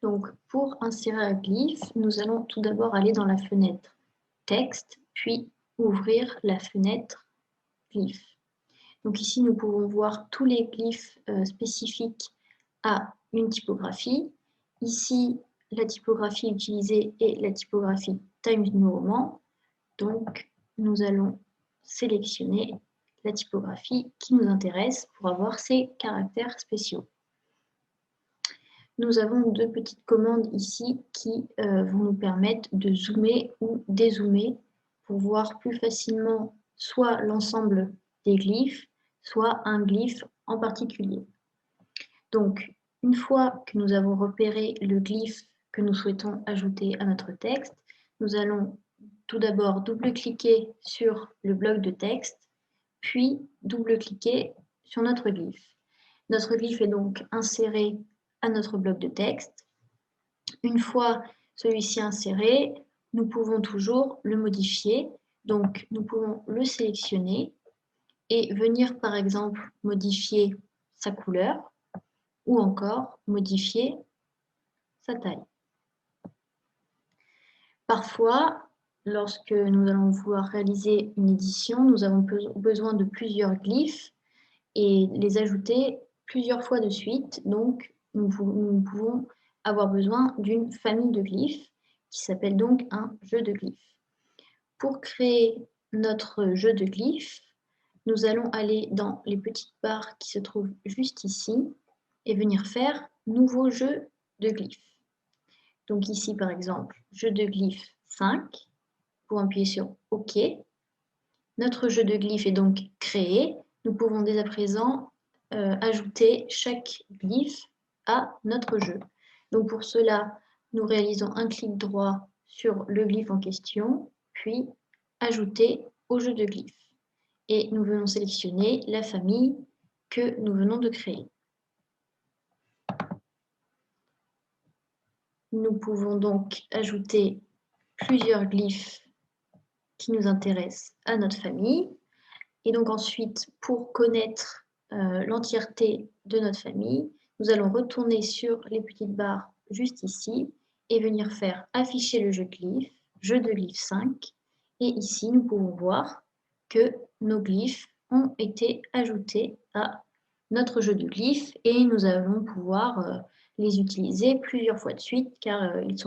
Donc, pour insérer un glyphe, nous allons tout d'abord aller dans la fenêtre texte, puis ouvrir la fenêtre glyphe. Donc ici, nous pouvons voir tous les glyphes spécifiques à une typographie. Ici, la typographie utilisée est la typographie Times New Roman. Donc, nous allons sélectionner la typographie qui nous intéresse pour avoir ces caractères spéciaux. Nous avons deux petites commandes ici qui vont nous permettre de zoomer ou dézoomer pour voir plus facilement soit l'ensemble des glyphes, soit un glyphe en particulier. Donc, une fois que nous avons repéré le glyphe que nous souhaitons ajouter à notre texte, nous allons tout d'abord double-cliquer sur le bloc de texte, puis double-cliquer sur notre glyphe. Notre glyphe est donc inséré à notre bloc de texte. Une fois celui-ci inséré, nous pouvons toujours le modifier. Donc, nous pouvons le sélectionner et venir, par exemple, modifier sa couleur ou encore modifier sa taille. Parfois, lorsque nous allons vouloir réaliser une édition, nous avons besoin de plusieurs glyphes et les ajouter plusieurs fois de suite. Donc, nous pouvons avoir besoin d'une famille de glyphes qui s'appelle donc un jeu de glyphes. Pour créer notre jeu de glyphes, nous allons aller dans les petites barres qui se trouvent juste ici et venir faire nouveau jeu de glyphes. Donc ici, par exemple, jeu de glyphes 5, pour appuyer sur OK. Notre jeu de glyphes est donc créé. Nous pouvons dès à présent ajouter chaque glyphe à notre jeu. Donc pour cela, nous réalisons un clic droit sur le glyphe en question, puis ajouter au jeu de glyphes. Et nous venons sélectionner la famille que nous venons de créer. Nous pouvons donc ajouter plusieurs glyphes qui nous intéressent à notre famille. Et donc ensuite, pour connaître l'entièreté de notre famille, nous allons retourner sur les petites barres juste ici et venir faire afficher le jeu de glyphes 5. Et ici, nous pouvons voir que nos glyphes ont été ajoutés à notre jeu de glyphes et nous allons pouvoir les utiliser plusieurs fois de suite car ils sont